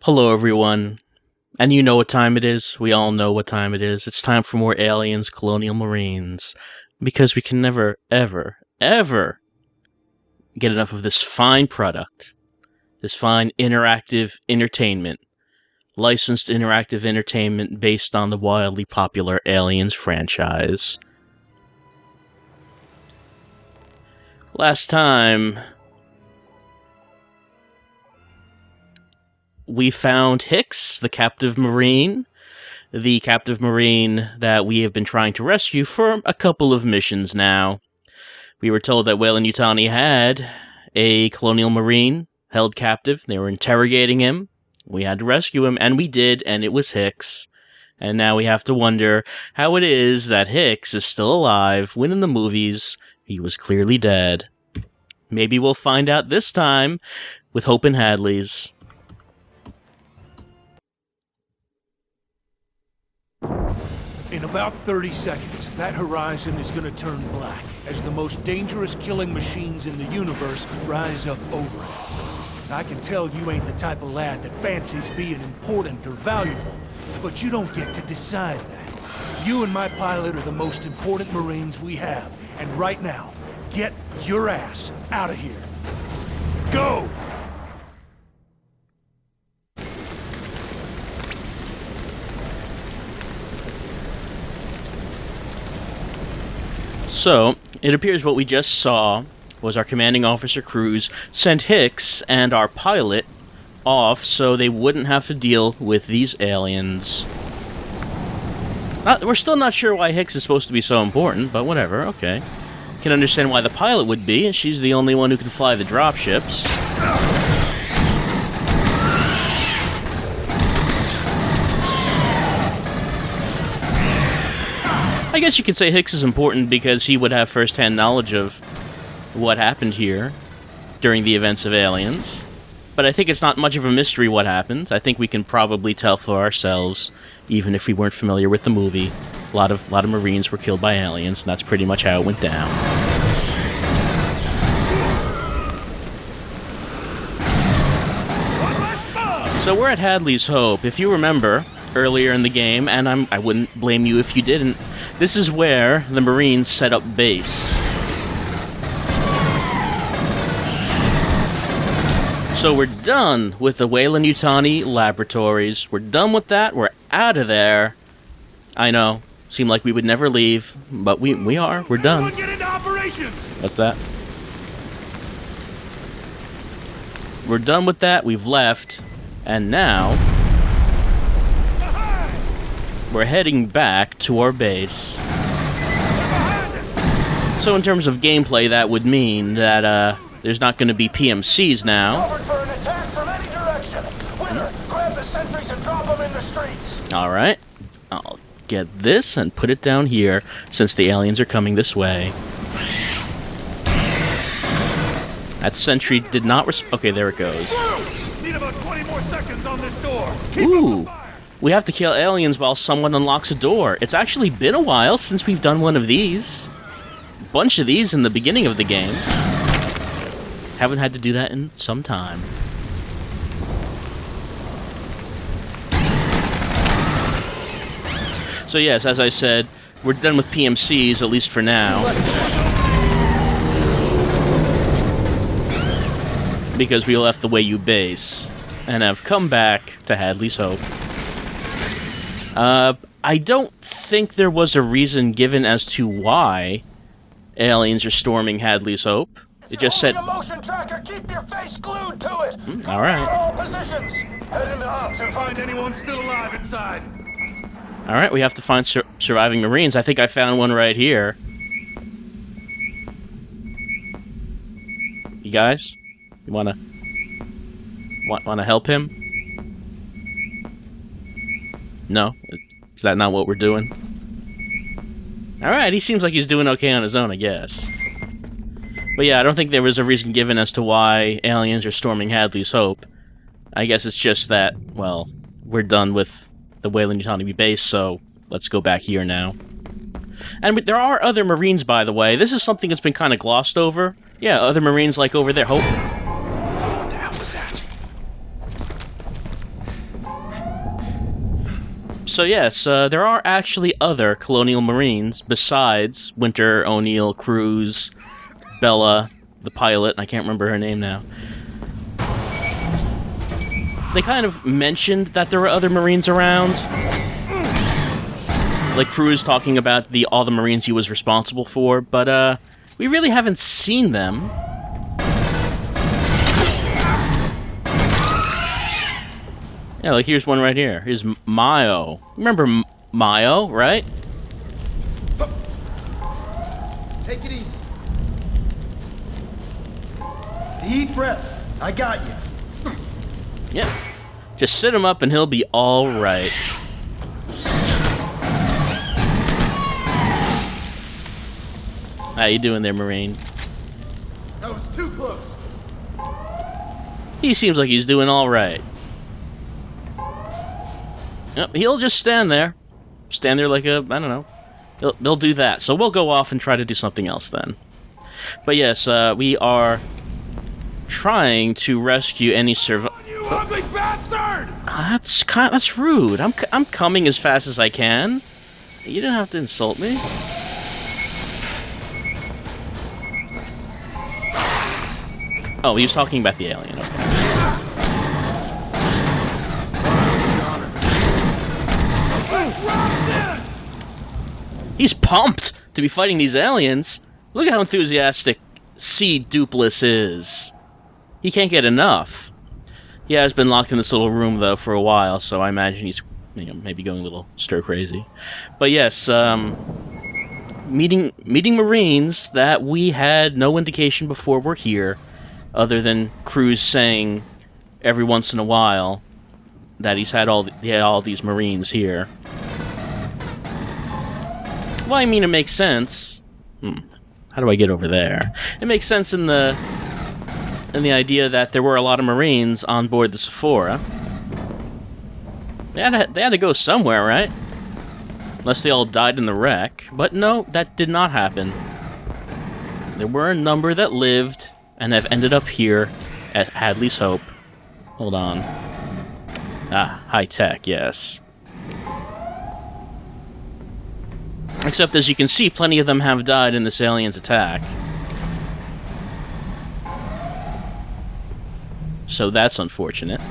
Hello, everyone. And you know what time it is. We all know what time it is. It's time for more Aliens, Colonial Marines. Because we can never, ever, ever get enough of this fine product. This fine interactive entertainment. Licensed interactive entertainment based on the wildly popular Aliens franchise. Last time, we found Hicks, the captive Marine. The captive Marine that we have been trying to rescue for a couple of missions now. We were told that Weyland-Yutani had a Colonial Marine held captive. They were interrogating him. We had to rescue him, and we did, and it was Hicks. And now we have to wonder how it is that Hicks is still alive when in the movies he was clearly dead. Maybe we'll find out this time with Hope and Hadley's. In about 30 seconds, that horizon is gonna turn black as the most dangerous killing machines in the universe rise up over it. I can tell you ain't the type of lad that fancies being important or valuable, but you don't get to decide that. You and my pilot are the most important Marines we have, and right now, get your ass out of here. Go! So, it appears what we just saw was our commanding officer Cruz sent Hicks and our pilot off so they wouldn't have to deal with these aliens. We're still not sure why Hicks is supposed to be so important, but whatever, okay. Can understand why the pilot would be. She's the only one who can fly the dropships. I guess you could say Hicks is important because he would have first-hand knowledge of what happened here during the events of Aliens. But I think it's not much of a mystery what happened. I think we can probably tell for ourselves, even if we weren't familiar with the movie. A lot of Marines were killed by aliens, and that's pretty much how it went down. So we're at Hadley's Hope. If you remember, earlier in the game, and I wouldn't blame you if you didn't, this is where the Marines set up base. So we're done with the Weyland-Yutani laboratories. We're done with that. We're out of there. I know. Seemed like we would never leave, but we are. We're done. Get into operations! What's that? We're done with that. We've left. And now we're heading back to our base. So in terms of gameplay, that would mean that there's not going to be PMCs now. Covered for an attack from any direction. Winner, grab the sentries and drop them in the streets. Alright. I'll get this and put it down here, since the aliens are coming this way. That sentry did not okay, there it goes. Need about 20 more seconds on this door. Ooh. We have to kill aliens while someone unlocks a door. It's actually been a while since we've done one of these. A bunch of these in the beginning of the game. Haven't had to do that in some time. So yes, as I said, we're done with PMCs, at least for now. Because we left the Weyland base, and have come back to Hadley's Hope. I don't think there was a reason given as to why aliens are storming Hadley's Hope. It just said... a motion tracker, keep your face glued to it! Alright. All positions! Head into ops and Find anyone still alive inside. Alright, we have to find surviving Marines. I think I found one right here. You guys? You wanna help him? No? Is that not what we're doing? Alright, he seems like he's doing okay on his own, I guess. But yeah, I don't think there was a reason given as to why aliens are storming Hadley's Hope. I guess it's just that, well, we're done with the Weyland-Yutani base, so let's go back here now. And there are other Marines, by the way. This is something that's been kind of glossed over. Yeah, other Marines like over there. Hope. What the hell was that? So yes, there are actually other Colonial Marines besides Winter, O'Neill, Cruz, Bella, the pilot. I can't remember her name now. They kind of mentioned that there were other Marines around. Like Cruz talking about all the Marines he was responsible for, but we really haven't seen them. Yeah, like here's one right here. Here's Mayo. Remember Mayo, right? Take it easy. Deep breaths. I got you. Yep. Just sit him up and he'll be all right. How you doing there, Marine? That was too close. He seems like he's doing all right. Yep, he'll just stand there. Stand there like a, I don't know. He'll do that. So we'll go off and try to do something else then. But yes, we are trying to rescue any You ugly bastard! That's rude. I'm coming as fast as I can. You don't have to insult me. Oh, he was talking about the alien. Okay. Let's rock this! He's pumped to be fighting these aliens. Look at how enthusiastic C. Dupless is. He can't get enough. He has been locked in this little room, though, for a while, so I imagine he's, maybe going a little stir-crazy. But yes, meeting Marines that we had no indication before were here, other than Cruz saying every once in a while that he had all these Marines here. Well, I mean, it makes sense. How do I get over there? It makes sense in the idea that there were a lot of Marines on board the Sephora. They had to go somewhere, right? Unless they all died in the wreck. But no, that did not happen. There were a number that lived and have ended up here at Hadley's Hope. Hold on. Ah, high tech, yes. Except, as you can see, plenty of them have died in this alien's attack. So that's unfortunate.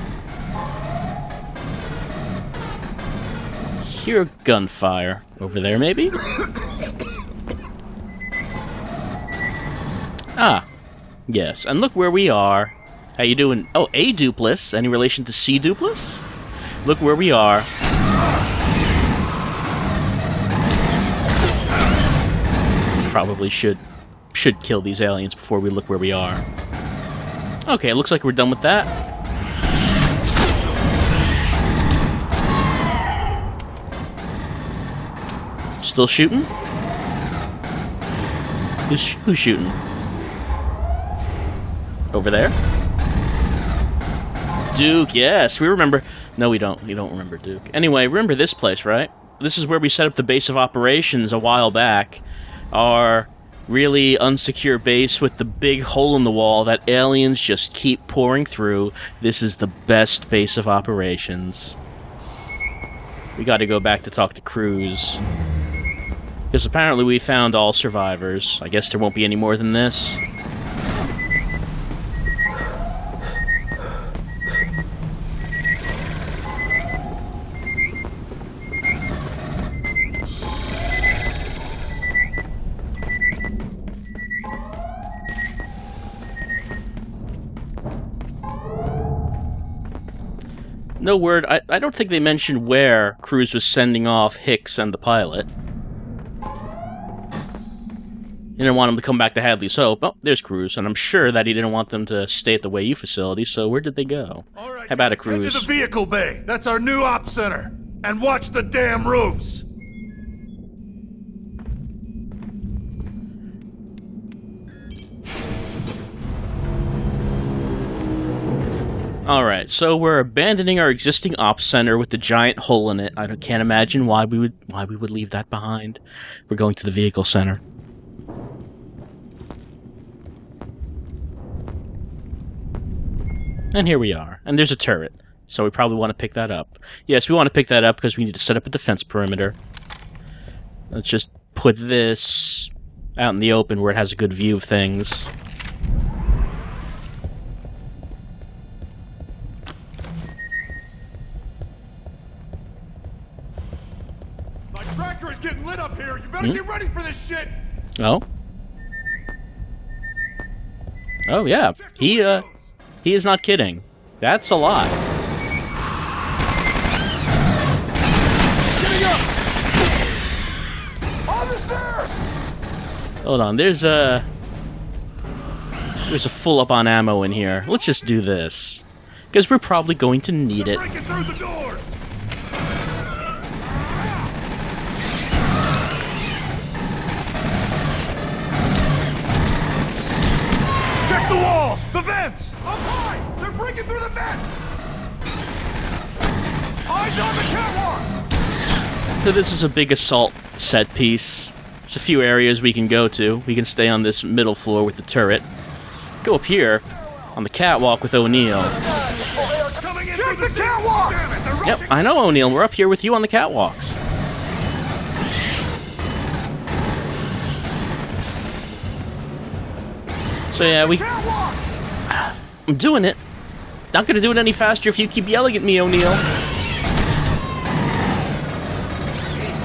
Hear gunfire over there, maybe? Ah, yes. And look where we are. How you doing? Oh, A. Dupless. Any relation to C. Dupless? Look where we are. Probably should kill these aliens before we look where we are. Okay, it looks like we're done with that. Still shooting? Who's shooting? Over there? Duke, yes, we remember. No, we don't. We don't remember Duke. Anyway, remember this place, right? This is where we set up the base of operations a while back. Our really unsecure base with the big hole in the wall that aliens just keep pouring through. This is the best base of operations. We gotta go back to talk to Cruz. Because apparently we found all survivors. I guess there won't be any more than this. No word. I don't think they mentioned where Cruz was sending off Hicks and the pilot. He didn't want him to come back to Hadley's Hope. Oh, there's Cruz, and I'm sure that he didn't want them to stay at the Wayu facility, so where did they go? All right, how about a head to Cruz? the vehicle bay. That's our new op center. And watch the damn roofs. Alright, so we're abandoning our existing ops center with the giant hole in it. I can't imagine why we would leave that behind. We're going to the vehicle center. And here we are. And there's a turret. So we probably want to pick that up. Yes, we want to pick that up because we need to set up a defense perimeter. Let's just put this out in the open where it has a good view of things. My tractor is getting lit up here. You better get ready for this shit. Oh? Oh, yeah. He is not kidding. That's a lot. On the stairs! Hold on, there's a full up on ammo in here. Let's just do this. Because we're probably going to need it. Breaking through the doors. Check the walls! The vents! Up high! They're breaking through the vents! Eyes on the catwalk! So this is a big assault set piece. There's a few areas we can go to. We can stay on this middle floor with the turret. Go up here on the catwalk with O'Neill. Coming in Check the catwalk! Damn it, they're Yep, rushing. I know, O'Neill. We're up here with you on the catwalks. So yeah, Catwalks! I'm doing it. Not gonna do it any faster if you keep yelling at me, O'Neill.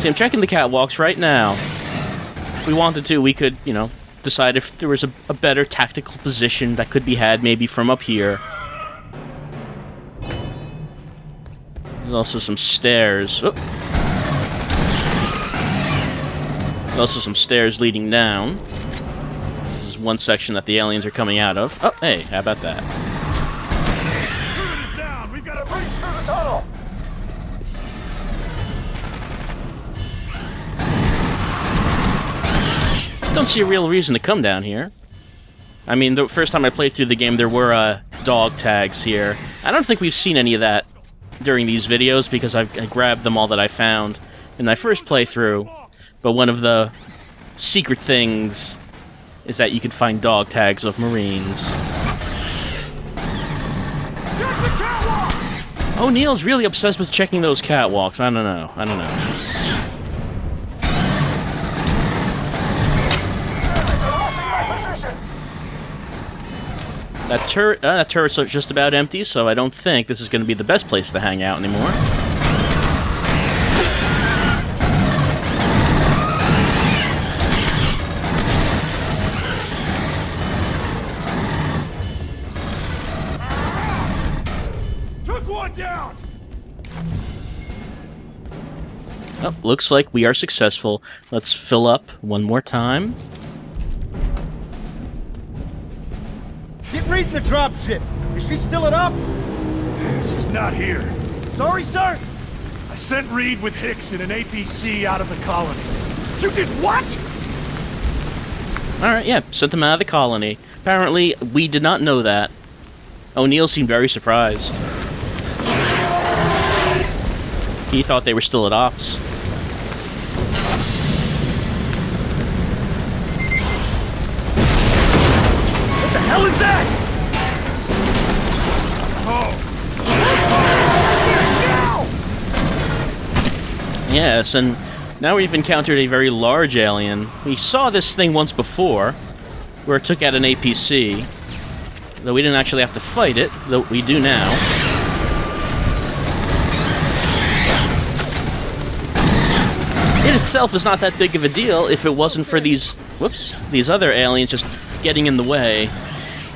See, I'm checking the catwalks right now. If we wanted to, we could, you know, decide if there was a better tactical position that could be had maybe from up here. There's also some stairs. Oh. There's also some stairs leading down. This is one section that the aliens are coming out of. Oh, hey, how about that? Turret is down. We've got a Breach through the tunnel! Don't see a real reason to come down here. I mean, the first time I played through the game, there were dog tags here. I don't think we've seen any of that during these videos because I grabbed them all that I found in my first playthrough. But one of the secret things is that you can find dog tags of Marines. Check the catwalk! O'Neill's really obsessed with checking those catwalks. I don't know. I don't know. They're rushing my position! That turret's just about empty, so I don't think this is going to be the best place to hang out anymore. Took one down! Oh, looks like we are successful. Let's fill up one more time. Get reading the dropship. Is she still at ops? She's not here. Sorry, sir. I sent Reed with Hicks in an APC out of the colony. You did what? Alright, yeah, sent them out of the colony. Apparently, we did not know that. O'Neill seemed very surprised. He thought they were still at ops. What the hell is that? Yes, and now we've encountered a very large alien. We saw this thing once before, where it took out an APC. Though we didn't actually have to fight it, though we do now. It itself is not that big of a deal if it wasn't for these other aliens just getting in the way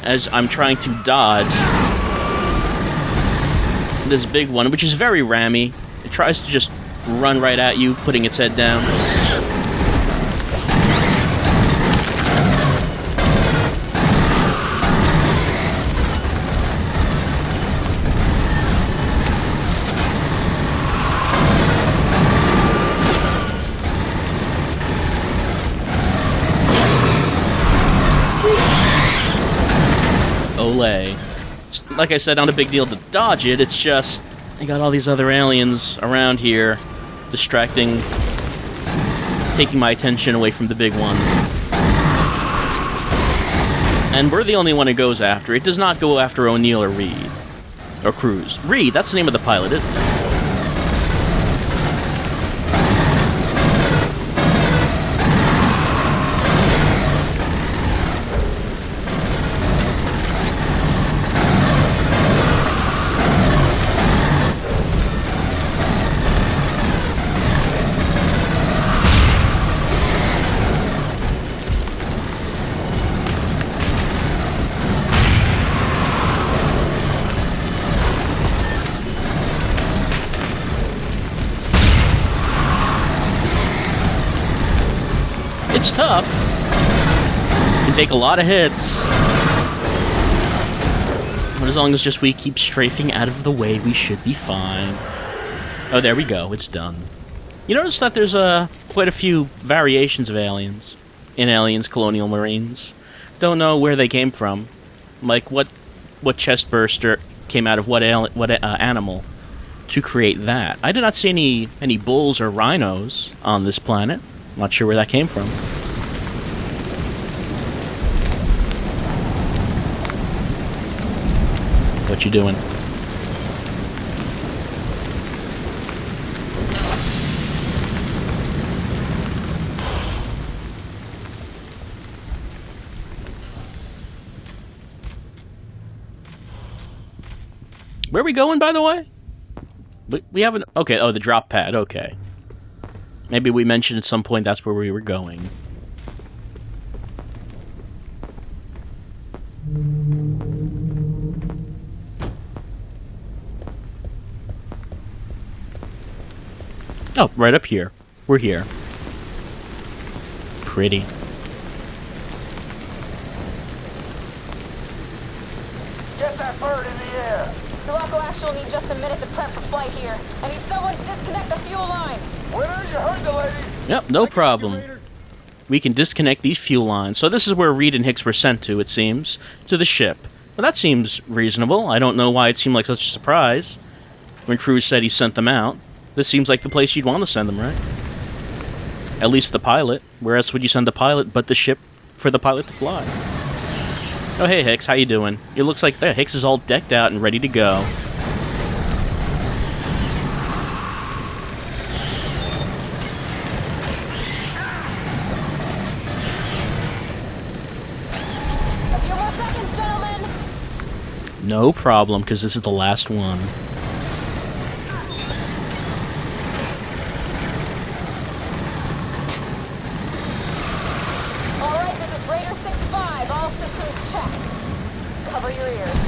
as I'm trying to dodge this big one, which is very rammy. It tries to just run right at you, putting its head down. Olay. It's, like I said, not a big deal to dodge it, it's just I got all these other aliens around here distracting, taking my attention away from the big one. And we're the only one it goes after. It does not go after O'Neill or Reed. Or Cruz. Reed, that's the name of the pilot, isn't it? It's tough. You can take a lot of hits. But as long as just we keep strafing out of the way, we should be fine. Oh, there we go. It's done. You notice that there's quite a few variations of aliens in Aliens Colonial Marines. Don't know where they came from. Like, what chest burster came out of what animal to create that. I did not see any bulls or rhinos on this planet. Not sure where that came from. What you doing? Where are we going, by the way? We haven't... Okay, oh, the drop pad, okay. Maybe we mentioned at some point that's where we were going. Oh, right up here. We're here. Pretty. Get that bird in the air. Sulaco Actual need just a minute to prep for flight here. I need someone to disconnect the fuel line. Winner, you heard the lady. Yep, no problem. We can disconnect these fuel lines. So this is where Reed and Hicks were sent to, it seems. To the ship. Well, that seems reasonable. I don't know why it seemed like such a surprise when Cruz said he sent them out. This seems like the place you'd want to send them, right? At least the pilot. Where else would you send the pilot but the ship for the pilot to fly? Oh, hey, Hicks. How you doing? It looks like Hicks is all decked out and ready to go. No problem, because this is the last one. Alright, this is Raider 6-5. All systems checked. Cover your ears.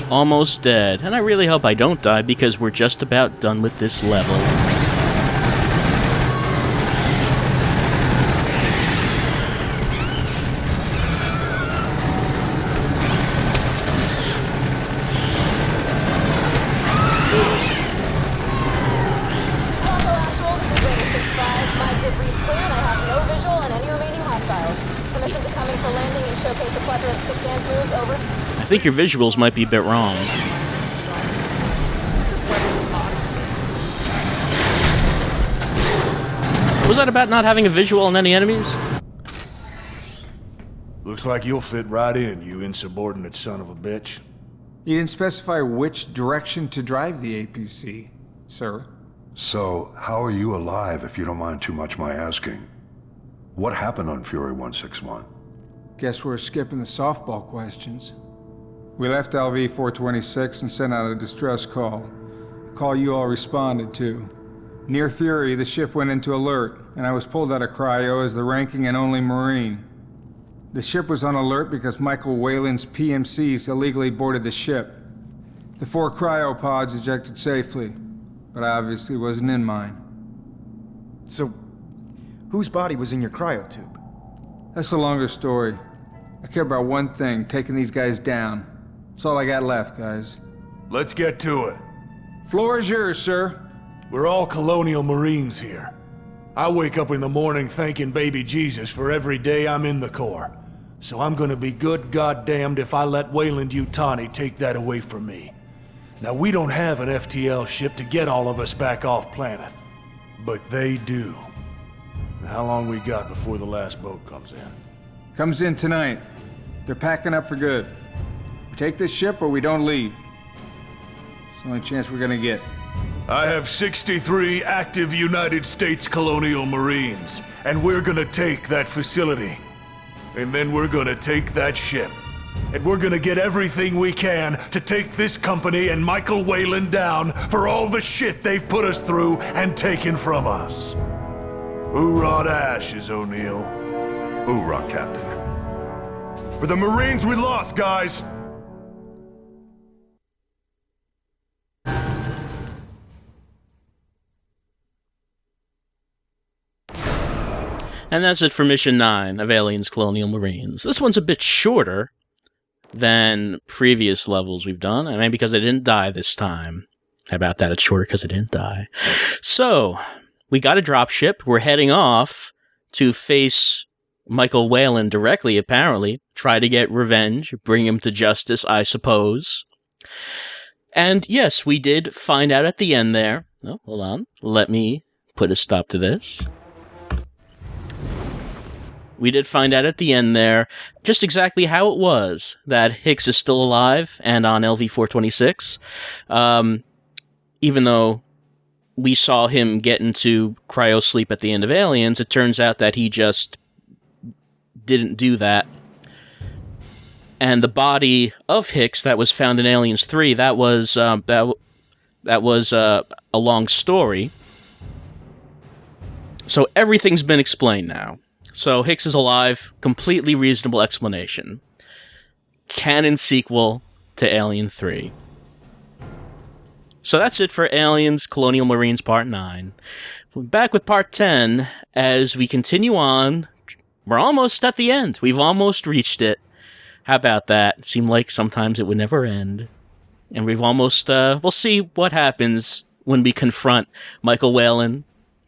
Almost dead, and I really hope I don't die because we're just about done with this level. Sulaco Actual, this is Raider 6-5. My grid reads clear and I have no visual on any remaining hostiles. Permission to come in for landing and showcase a plethora of sick dance moves, over. I think your visuals might be a bit wrong. Was that about not having a visual on any enemies? Looks like you'll fit right in, you insubordinate son of a bitch. You didn't specify which direction to drive the APC, sir. So, how are you alive, if you don't mind too much my asking? What happened on Fury 161? Guess we're skipping the softball questions. We left LV 426 and sent out a distress call. A call you all responded to. Near Fury, the ship went into alert, and I was pulled out of cryo as the ranking and only Marine. The ship was on alert because Michael Whalen's PMCs illegally boarded the ship. The 4 cryopods ejected safely, but I obviously wasn't in mine. So, whose body was in your cryotube? That's a longer story. I care about one thing, taking these guys down. That's all I got left, guys. Let's get to it. Floor is yours, sir. We're all Colonial Marines here. I wake up in the morning thanking baby Jesus for every day I'm in the Corps. So I'm gonna be good goddamned if I let Weyland-Yutani take that away from me. Now, we don't have an FTL ship to get all of us back off planet. But they do. How long we got before the last boat comes in? Comes in tonight. They're packing up for good. We take this ship or we don't leave. It's the only chance we're gonna get. I have 63 active United States Colonial Marines, and we're gonna take that facility. And then we're gonna take that ship. And we're gonna get everything we can to take this company and Michael Weyland down for all the shit they've put us through and taken from us. Hoorah to ashes, O'Neill. Hoorah, Captain. For the Marines we lost, guys! And that's it for Mission 9 of Aliens Colonial Marines. This one's a bit shorter than previous levels we've done, and maybe because I didn't die this time. How about that? It's shorter because I didn't die. So, we got a dropship. We're heading off to face Michael Weyland directly, apparently. Try to get revenge, bring him to justice, I suppose. And yes, we did find out at the end there. Oh, hold on. Let me put a stop to this. We did find out at the end there just exactly how it was that Hicks is still alive and on LV-426. Even though we saw him get into cryo-sleep at the end of Aliens, it turns out that he just didn't do that. And the body of Hicks that was found in Aliens 3, that was a long story. So everything's been explained now. So Hicks is alive, completely reasonable explanation. Canon sequel to Alien 3. So that's it for Aliens Colonial Marines Part 9. We'll be back with Part 10 as we continue on. We're almost at the end. We've almost reached it. How about that? It seemed like sometimes it would never end. And we've almost, we'll see what happens when we confront Michael Weyland.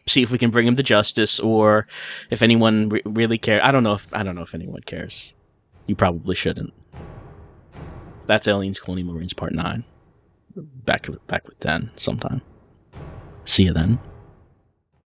See if we can bring him to justice, or if anyone really cares. I don't know if anyone cares. You probably shouldn't. That's Aliens Colonial Marines Part 9. Back with 10 sometime. See you then.